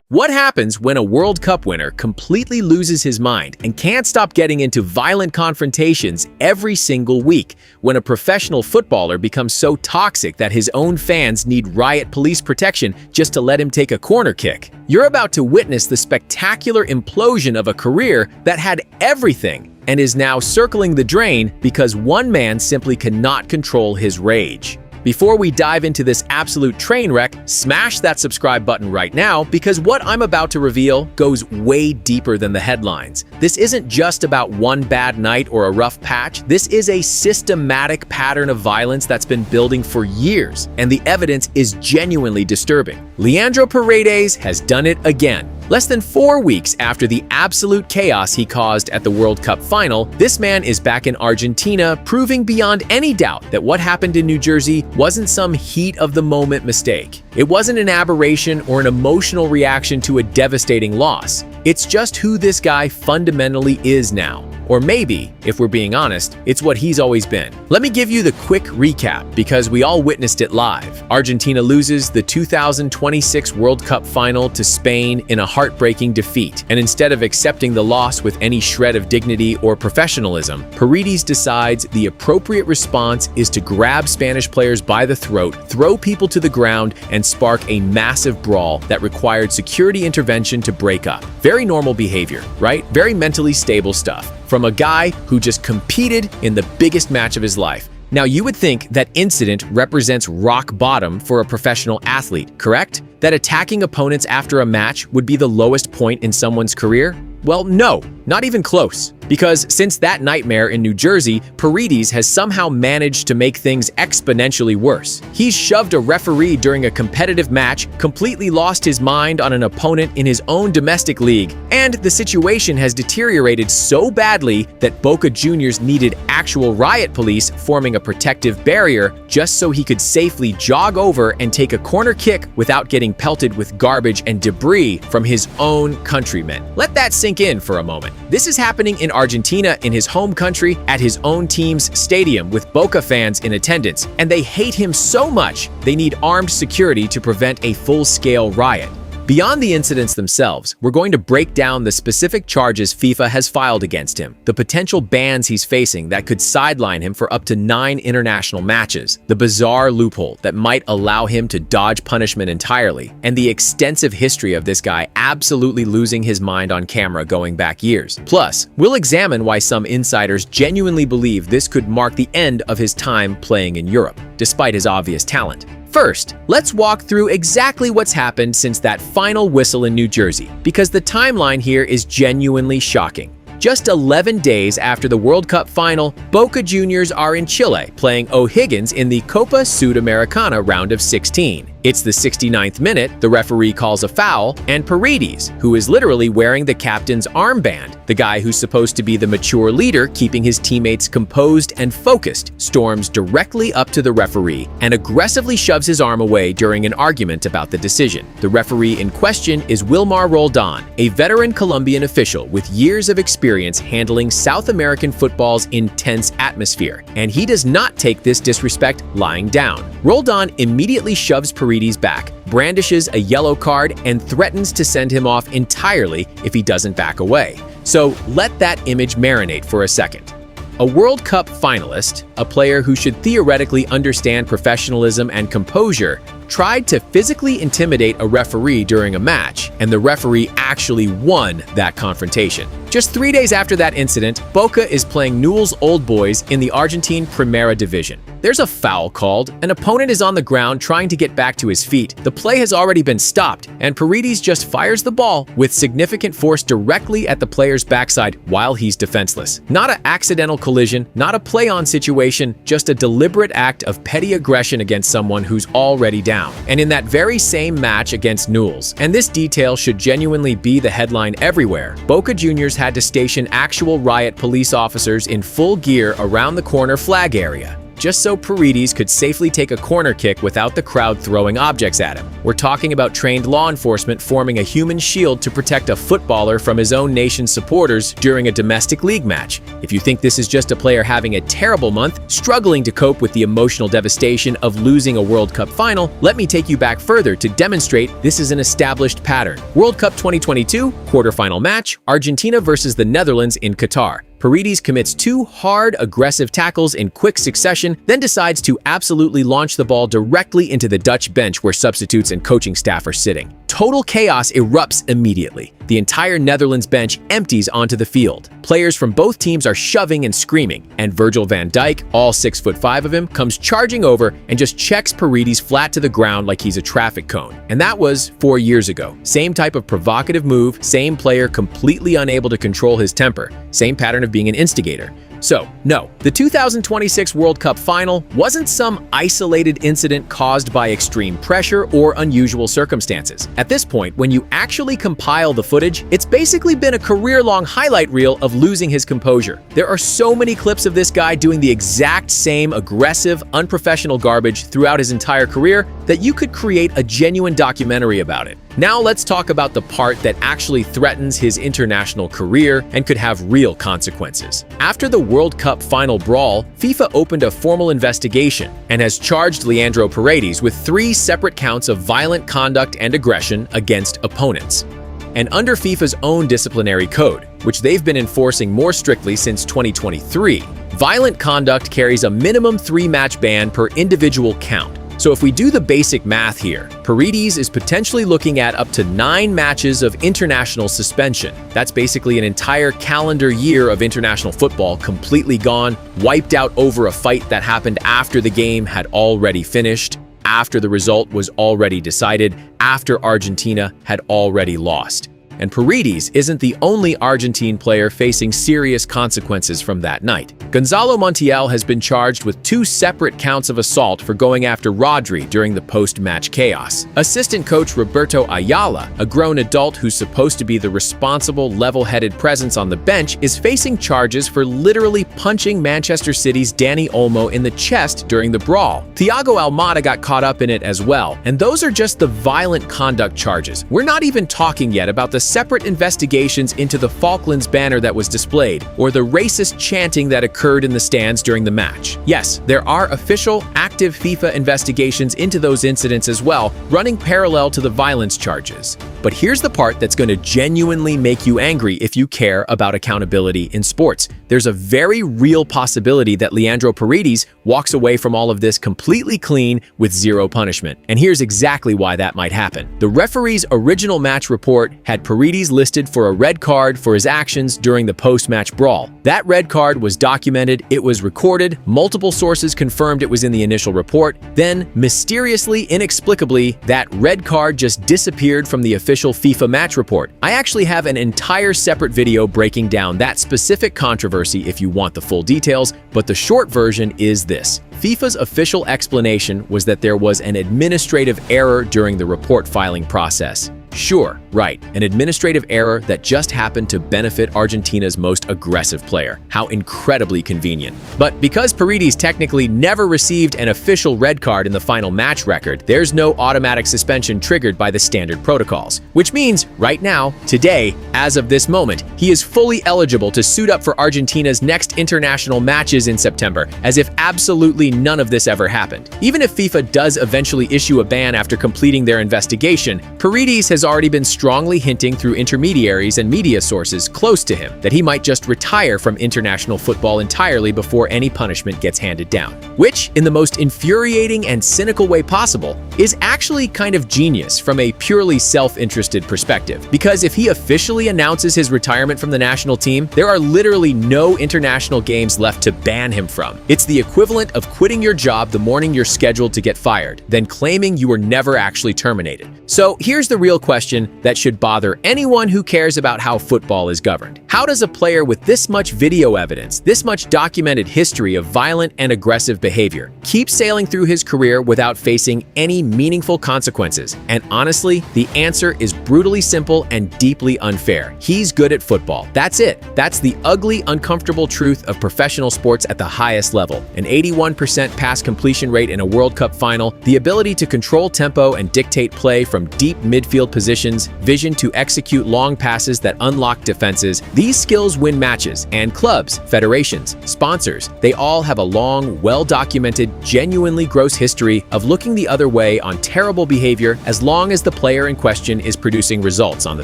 What happens when a World Cup winner completely loses his mind and can't stop getting into violent confrontations every single week? When a professional footballer becomes so toxic that his own fans need riot police protection just to let him take a corner kick? You're about to witness the spectacular implosion of a career that had everything and is now circling the drain because one man simply cannot control his rage. Before we dive into this absolute train wreck, smash that subscribe button right now because what I'm about to reveal goes way deeper than the headlines. This isn't just about one bad night or a rough patch. This is a systematic pattern of violence that's been building for years, and the evidence is genuinely disturbing. Leandro Paredes has done it again. Less than 4 weeks after the absolute chaos he caused at the World Cup final, this man is back in Argentina, proving beyond any doubt that what happened in New Jersey wasn't some heat-of-the-moment mistake. It wasn't an aberration or an emotional reaction to a devastating loss. It's just who this guy fundamentally is now. Or maybe, if we're being honest, it's what he's always been. Let me give you the quick recap because we all witnessed it live. Argentina loses the 2026 World Cup final to Spain in a heartbreaking defeat. And instead of accepting the loss with any shred of dignity or professionalism, Paredes decides the appropriate response is to grab Spanish players by the throat, throw people to the ground, and spark a massive brawl that required security intervention to break up. Very normal behavior, right? Very mentally stable stuff from a guy who just competed in the biggest match of his life. Now, you would think that incident represents rock bottom for a professional athlete, correct? That attacking opponents after a match would be the lowest point in someone's career? Well, no, not even close. Because since that nightmare in New Jersey, Paredes has somehow managed to make things exponentially worse. He's shoved a referee during a competitive match, completely lost his mind on an opponent in his own domestic league, and the situation has deteriorated so badly that Boca Juniors needed actual riot police forming a protective barrier just so he could safely jog over and take a corner kick without getting pelted with garbage and debris from his own countrymen. Let that sink in for a moment. This is happening in Argentina, in his home country, at his own team's stadium with Boca fans in attendance, and they hate him so much they need armed security to prevent a full-scale riot. Beyond the incidents themselves, we're going to break down the specific charges FIFA has filed against him, the potential bans he's facing that could sideline him for up to 9 international matches, the bizarre loophole that might allow him to dodge punishment entirely, and the extensive history of this guy absolutely losing his mind on camera going back years. Plus, we'll examine why some insiders genuinely believe this could mark the end of his time playing in Europe, despite his obvious talent. First, let's walk through exactly what's happened since that final whistle in New Jersey, because the timeline here is genuinely shocking. Just 11 days after the World Cup final, Boca Juniors are in Chile playing O'Higgins in the Copa Sudamericana round of 16. It's the 69th minute, the referee calls a foul, and Paredes, who is literally wearing the captain's armband, the guy who's supposed to be the mature leader keeping his teammates composed and focused, storms directly up to the referee and aggressively shoves his arm away during an argument about the decision. The referee in question is Wilmar Roldán, a veteran Colombian official with years of experience handling South American football's intense atmosphere, and he does not take this disrespect lying down. Roldán immediately shoves Paredes back, brandishes a yellow card, and threatens to send him off entirely if he doesn't back away. So let that image marinate for a second. A World Cup finalist, a player who should theoretically understand professionalism and composure, tried to physically intimidate a referee during a match, and the referee actually won that confrontation. Just 3 days after that incident, Boca is playing Newell's Old Boys in the Argentine Primera Division. There's a foul called, an opponent is on the ground trying to get back to his feet. The play has already been stopped, and Paredes just fires the ball with significant force directly at the player's backside while he's defenseless. Not an accidental collision, not a play-on situation, just a deliberate act of petty aggression against someone who's already down. And in that very same match against Newell's, and this detail should genuinely be the headline everywhere, Boca Juniors had to station actual riot police officers in full gear around the corner flag area. just so Paredes could safely take a corner kick without the crowd throwing objects at him. We're talking about trained law enforcement forming a human shield to protect a footballer from his own nation's supporters during a domestic league match. If you think this is just a player having a terrible month, struggling to cope with the emotional devastation of losing a World Cup final, let me take you back further to demonstrate this is an established pattern. World Cup 2022, quarterfinal match, Argentina versus the Netherlands in Qatar. Paredes commits 2 hard, aggressive tackles in quick succession, then decides to absolutely launch the ball directly into the Dutch bench where substitutes and coaching staff are sitting. Total chaos erupts immediately. The entire Netherlands bench empties onto the field. Players from both teams are shoving and screaming, and Virgil van Dijk, all 6'5" of him, comes charging over and just checks Paredes flat to the ground like he's a traffic cone. And that was 4 years ago. Same type of provocative move, same player completely unable to control his temper, same pattern of being an instigator. So, no, the 2026 World Cup final wasn't some isolated incident caused by extreme pressure or unusual circumstances. At this point, when you actually compile the footage, it's basically been a career-long highlight reel of losing his composure. There are so many clips of this guy doing the exact same aggressive, unprofessional garbage throughout his entire career that you could create a genuine documentary about it. Now let's talk about the part that actually threatens his international career and could have real consequences. After the World Cup final brawl, FIFA opened a formal investigation and has charged Leandro Paredes with 3 separate counts of violent conduct and aggression against opponents. And under FIFA's own disciplinary code, which they've been enforcing more strictly since 2023, violent conduct carries a minimum 3-match ban per individual count. So if we do the basic math here, Paredes is potentially looking at up to 9 matches of international suspension. That's basically an entire calendar year of international football completely gone, wiped out over a fight that happened after the game had already finished, after the result was already decided, after Argentina had already lost. And Paredes isn't the only Argentine player facing serious consequences from that night. Gonzalo Montiel has been charged with 2 separate counts of assault for going after Rodri during the post-match chaos. Assistant coach Roberto Ayala, a grown adult who's supposed to be the responsible, level-headed presence on the bench, is facing charges for literally punching Manchester City's Dani Olmo in the chest during the brawl. Thiago Almada got caught up in it as well, and those are just the violent conduct charges. We're not even talking yet about the separate investigations into the Falklands banner that was displayed, or the racist chanting that occurred in the stands during the match. Yes, there are official, active FIFA investigations into those incidents as well, running parallel to the violence charges. But here's the part that's going to genuinely make you angry if you care about accountability in sports. There's a very real possibility that Leandro Paredes walks away from all of this completely clean with 0 punishment. And here's exactly why that might happen. The referee's original match report had Paredes listed for a red card for his actions during the post-match brawl. That red card was documented, it was recorded, multiple sources confirmed it was in the initial report, then, mysteriously, inexplicably, that red card just disappeared from the official FIFA match report. I actually have an entire separate video breaking down that specific controversy if you want the full details, but the short version is this. FIFA's official explanation was that there was an administrative error during the report filing process. Sure, right, an administrative error that just happened to benefit Argentina's most aggressive player. How incredibly convenient. But because Paredes technically never received an official red card in the final match record, there's no automatic suspension triggered by the standard protocols. Which means, right now, today, as of this moment, he is fully eligible to suit up for Argentina's next international matches in September, as if absolutely none of this ever happened. Even if FIFA does eventually issue a ban after completing their investigation, Paredes has already been strongly hinting through intermediaries and media sources close to him that he might just retire from international football entirely before any punishment gets handed down. Which, in the most infuriating and cynical way possible, is actually kind of genius from a purely self-interested perspective. Because if he officially announces his retirement from the national team, there are literally no international games left to ban him from. It's the equivalent of quitting your job the morning you're scheduled to get fired, then claiming you were never actually terminated. So here's the real question that should bother anyone who cares about how football is governed. How How does a player with this much video evidence, this much documented history of violent and aggressive behavior, keep sailing through his career without facing any meaningful consequences? And honestly, the answer is brutally simple and deeply unfair. He's good at football. That's it. That's the ugly, uncomfortable truth of professional sports at the highest level. An 81% pass completion rate in a World Cup final, the ability to control tempo and dictate play from deep midfield positions, vision to execute long passes that unlock defenses. These skills win matches, and clubs, federations, sponsors, they all have a long, well-documented, genuinely gross history of looking the other way on terrible behavior as long as the player in question is producing results on the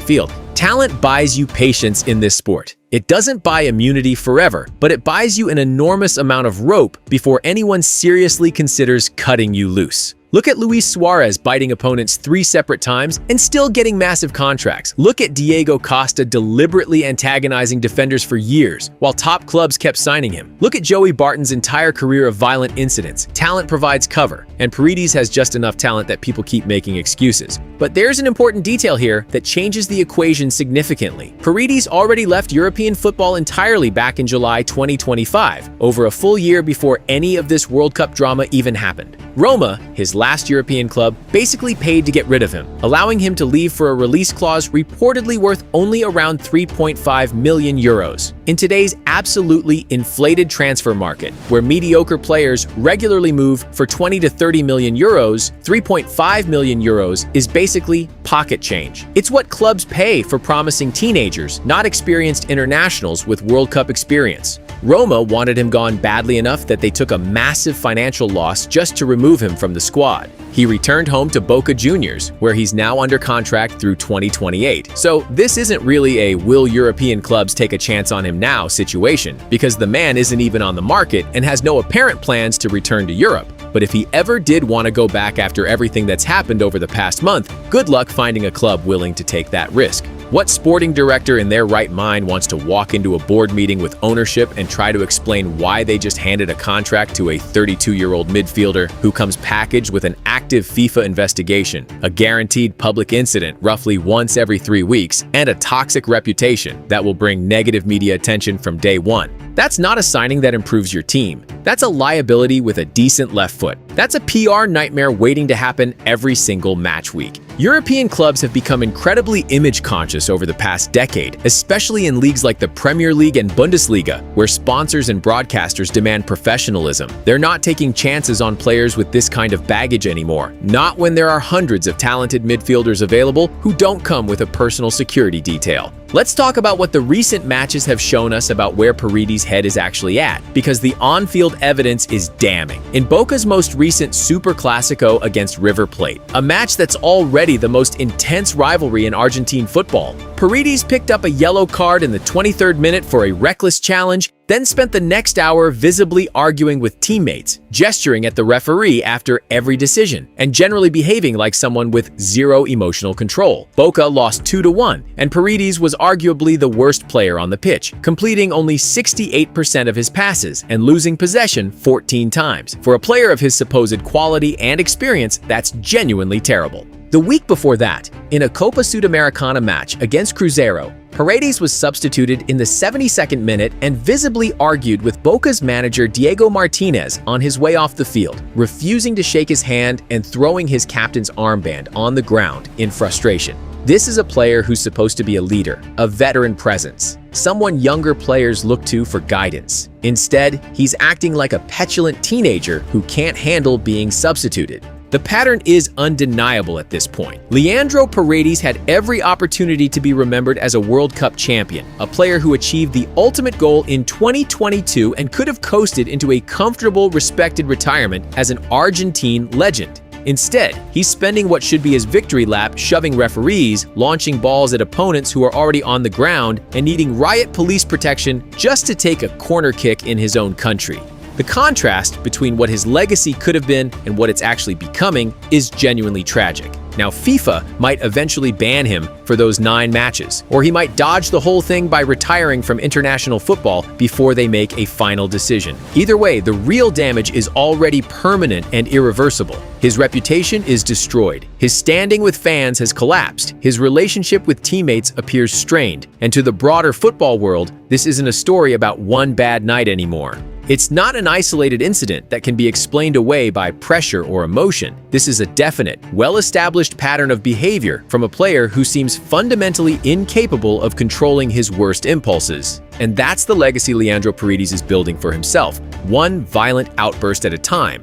field. Talent buys you patience in this sport. It doesn't buy immunity forever, but it buys you an enormous amount of rope before anyone seriously considers cutting you loose. Look at Luis Suarez biting opponents 3 separate times and still getting massive contracts. Look at Diego Costa deliberately antagonizing defenders for years, while top clubs kept signing him. Look at Joey Barton's entire career of violent incidents. Talent provides cover, and Paredes has just enough talent that people keep making excuses. But there's an important detail here that changes the equation significantly. Paredes already left European football entirely back in July 2025, over a full year before any of this World Cup drama even happened. Roma, his last European club, basically paid to get rid of him, allowing him to leave for a release clause reportedly worth only around 3.5 million euros. In today's absolutely inflated transfer market, where mediocre players regularly move for 20 to 30 million euros, 3.5 million euros is basically pocket change. It's what clubs pay for promising teenagers, not experienced internationals with World Cup experience. Roma wanted him gone badly enough that they took a massive financial loss just to remove him from the squad. He returned home to Boca Juniors, where he's now under contract through 2028. So this isn't really a will European clubs take a chance on him now situation, because the man isn't even on the market and has no apparent plans to return to Europe. But if he ever did want to go back after everything that's happened over the past month, good luck finding a club willing to take that risk. What sporting director in their right mind wants to walk into a board meeting with ownership and try to explain why they just handed a contract to a 32-year-old midfielder who comes packaged with an active FIFA investigation, a guaranteed public incident roughly once every 3 weeks, and a toxic reputation that will bring negative media attention from day one? That's not a signing that improves your team. That's a liability with a decent left foot. That's a PR nightmare waiting to happen every single match week. European clubs have become incredibly image conscious over the past decade, especially in leagues like the Premier League and Bundesliga, where sponsors and broadcasters demand professionalism. They're not taking chances on players with this kind of baggage anymore, not when there are hundreds of talented midfielders available who don't come with a personal security detail. Let's talk about what the recent matches have shown us about where Paredes' head is actually at, because the on-field evidence is damning. In Boca's most recent Super Clasico against River Plate, a match that's already the most intense rivalry in Argentine football, Paredes picked up a yellow card in the 23rd minute for a reckless challenge, then spent the next hour visibly arguing with teammates, gesturing at the referee after every decision, and generally behaving like someone with zero emotional control. Boca lost 2-1, and Paredes was arguably the worst player on the pitch, completing only 68% of his passes and losing possession 14 times. For a player of his supposed quality and experience, that's genuinely terrible. The week before that, in a Copa Sudamericana match against Cruzeiro, Paredes was substituted in the 72nd minute and visibly argued with Boca's manager Diego Martinez on his way off the field, refusing to shake his hand and throwing his captain's armband on the ground in frustration. This is a player who's supposed to be a leader, a veteran presence, someone younger players look to for guidance. Instead, he's acting like a petulant teenager who can't handle being substituted. The pattern is undeniable at this point. Leandro Paredes had every opportunity to be remembered as a World Cup champion, a player who achieved the ultimate goal in 2022 and could have coasted into a comfortable, respected retirement as an Argentine legend. Instead, he's spending what should be his victory lap shoving referees, launching balls at opponents who are already on the ground, and needing riot police protection just to take a corner kick in his own country. The contrast between what his legacy could have been and what it's actually becoming is genuinely tragic. Now, FIFA might eventually ban him for those 9 matches, or he might dodge the whole thing by retiring from international football before they make a final decision. Either way, the real damage is already permanent and irreversible. His reputation is destroyed. His standing with fans has collapsed. His relationship with teammates appears strained. And to the broader football world, this isn't a story about one bad night anymore. It's not an isolated incident that can be explained away by pressure or emotion. This is a definite, well-established pattern of behavior from a player who seems fundamentally incapable of controlling his worst impulses. And that's the legacy Leandro Paredes is building for himself, one violent outburst at a time.